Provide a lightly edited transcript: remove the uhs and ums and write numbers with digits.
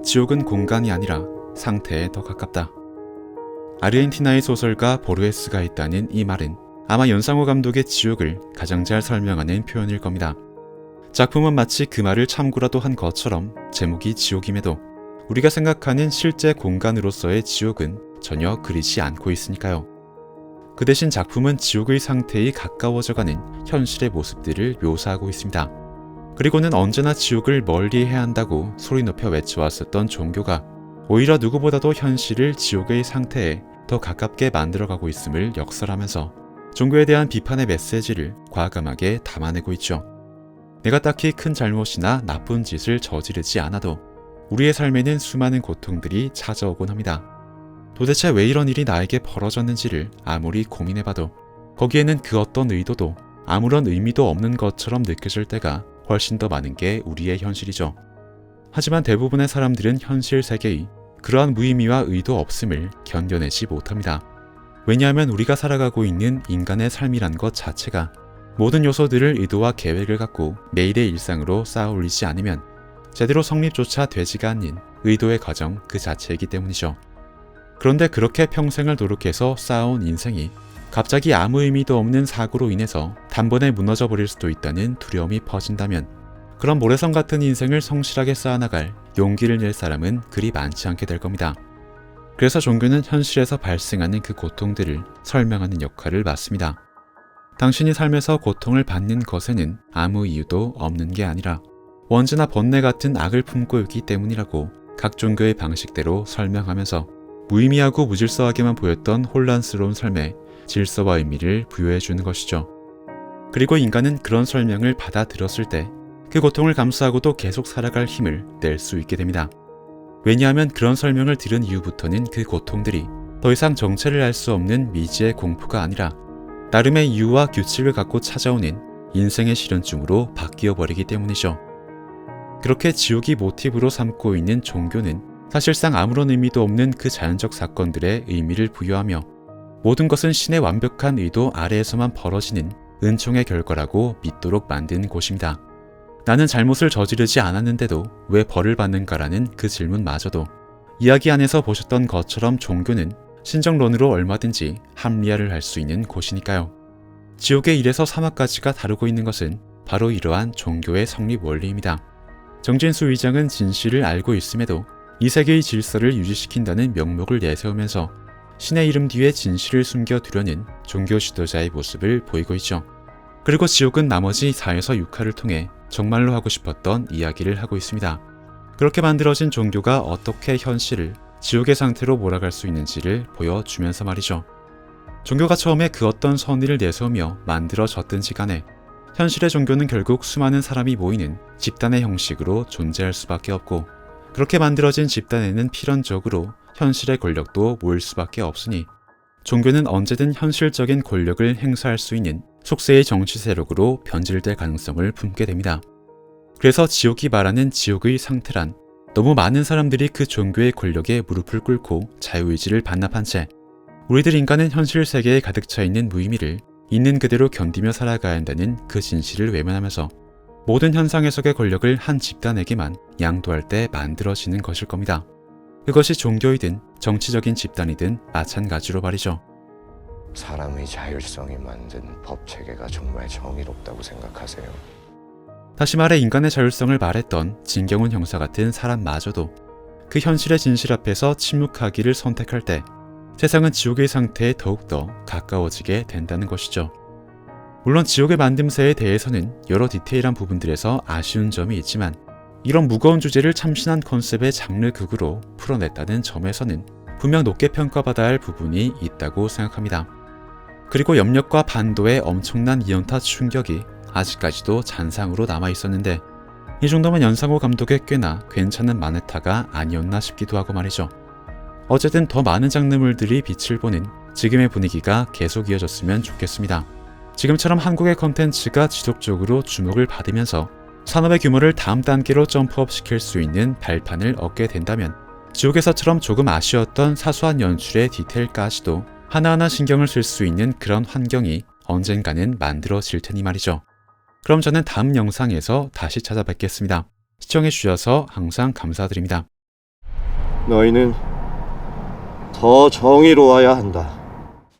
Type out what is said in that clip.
지옥은 공간이 아니라 상태에 더 가깝다. 아르헨티나의 소설가 보르헤스가 했다는 이 말은 아마 연상호 감독의 지옥을 가장 잘 설명하는 표현일 겁니다. 작품은 마치 그 말을 참고라도 한 것처럼 제목이 지옥임에도 우리가 생각하는 실제 공간으로서의 지옥은 전혀 그리지 않고 있으니까요. 그 대신 작품은 지옥의 상태에 가까워져가는 현실의 모습들을 묘사하고 있습니다. 그리고는 언제나 지옥을 멀리해야 한다고 소리 높여 외쳐왔었던 종교가 오히려 누구보다도 현실을 지옥의 상태에 더 가깝게 만들어가고 있음을 역설하면서 종교에 대한 비판의 메시지를 과감하게 담아내고 있죠. 내가 딱히 큰 잘못이나 나쁜 짓을 저지르지 않아도 우리의 삶에는 수많은 고통들이 찾아오곤 합니다. 도대체 왜 이런 일이 나에게 벌어졌는지를 아무리 고민해봐도 거기에는 그 어떤 의도도 아무런 의미도 없는 것처럼 느껴질 때가 훨씬 더 많은 게 우리의 현실이죠. 하지만 대부분의 사람들은 현실 세계의 그러한 무의미와 의도 없음을 견뎌내지 못합니다. 왜냐하면 우리가 살아가고 있는 인간의 삶이란 것 자체가 모든 요소들을 의도와 계획을 갖고 매일의 일상으로 쌓아 올리지 않으면 제대로 성립조차 되지가 않는 의도의 과정 그 자체이기 때문이죠. 그런데 그렇게 평생을 노력해서 쌓아온 인생이 갑자기 아무 의미도 없는 사고로 인해서 단번에 무너져 버릴 수도 있다는 두려움이 퍼진다면 그런 모래성 같은 인생을 성실하게 쌓아나갈 용기를 낼 사람은 그리 많지 않게 될 겁니다. 그래서 종교는 현실에서 발생하는 그 고통들을 설명하는 역할을 맡습니다. 당신이 삶에서 고통을 받는 것에는 아무 이유도 없는 게 아니라 언제나 번뇌 같은 악을 품고 있기 때문이라고 각 종교의 방식대로 설명하면서 무의미하고 무질서하게만 보였던 혼란스러운 삶에 질서와 의미를 부여해 주는 것이죠. 그리고 인간은 그런 설명을 받아들였을 때 그 고통을 감수하고도 계속 살아갈 힘을 낼 수 있게 됩니다. 왜냐하면 그런 설명을 들은 이후부터는 그 고통들이 더 이상 정체를 알 수 없는 미지의 공포가 아니라 나름의 이유와 규칙을 갖고 찾아오는 인생의 실현증으로 바뀌어 버리기 때문이죠. 그렇게 지옥이 모티브로 삼고 있는 종교는 사실상 아무런 의미도 없는 그 자연적 사건들의 의미를 부여하며 모든 것은 신의 완벽한 의도 아래에서만 벌어지는 은총의 결과라고 믿도록 만든 곳입니다. 나는 잘못을 저지르지 않았는데도 왜 벌을 받는가라는 그 질문마저도 이야기 안에서 보셨던 것처럼 종교는 신정론으로 얼마든지 합리화를 할 수 있는 곳이니까요. 지옥의 1에서 3화까지가 다루고 있는 것은 바로 이러한 종교의 성립 원리입니다. 정진수 의장은 진실을 알고 있음에도 이 세계의 질서를 유지시킨다는 명목을 내세우면서 신의 이름 뒤에 진실을 숨겨두려는 종교 지도자의 모습을 보이고 있죠. 그리고 지옥은 나머지 4에서 6화를 통해 정말로 하고 싶었던 이야기를 하고 있습니다. 그렇게 만들어진 종교가 어떻게 현실을 지옥의 상태로 몰아갈 수 있는지를 보여주면서 말이죠. 종교가 처음에 그 어떤 선의를 내세우며 만들어졌든지 간에 현실의 종교는 결국 수많은 사람이 모이는 집단의 형식으로 존재할 수밖에 없고 그렇게 만들어진 집단에는 필연적으로 현실의 권력도 모일 수밖에 없으니 종교는 언제든 현실적인 권력을 행사할 수 있는 속세의 정치 세력으로 변질될 가능성을 품게 됩니다. 그래서 지옥이 말하는 지옥의 상태란 너무 많은 사람들이 그 종교의 권력에 무릎을 꿇고 자유의지를 반납한 채 우리들 인간은 현실 세계에 가득 차 있는 무의미를 있는 그대로 견디며 살아가야 한다는 그 진실을 외면하면서 모든 현상 해석의 권력을 한 집단에게만 양도할 때 만들어지는 것일 겁니다. 그것이 종교이든 정치적인 집단이든 마찬가지로 말이죠. 사람의 자율성이 만든 법 체계가 정말 정의롭다고 생각하세요? 다시 말해 인간의 자율성을 말했던 진경훈 형사 같은 사람마저도 그 현실의 진실 앞에서 침묵하기를 선택할 때 세상은 지옥의 상태에 더욱더 가까워지게 된다는 것이죠. 물론 지옥의 만듦새에 대해서는 여러 디테일한 부분들에서 아쉬운 점이 있지만 이런 무거운 주제를 참신한 컨셉의 장르극으로 풀어냈다는 점에서는 분명 높게 평가받아야 할 부분이 있다고 생각합니다. 그리고 염력과 반도의 엄청난 이연타 충격이 아직까지도 잔상으로 남아있었는데 이 정도면 연상호 감독의 꽤나 괜찮은 마네타가 아니었나 싶기도 하고 말이죠. 어쨌든 더 많은 장르물들이 빛을 보는 지금의 분위기가 계속 이어졌으면 좋겠습니다. 지금처럼 한국의 컨텐츠가 지속적으로 주목을 받으면서 산업의 규모를 다음 단계로 점프업 시킬 수 있는 발판을 얻게 된다면 지옥에서처럼 조금 아쉬웠던 사소한 연출의 디테일까지도 하나하나 신경을 쓸 수 있는 그런 환경이 언젠가는 만들어질 테니 말이죠. 그럼 저는 다음 영상에서 다시 찾아뵙겠습니다. 시청해주셔서 항상 감사드립니다. 너희는 더 정의로워야 한다.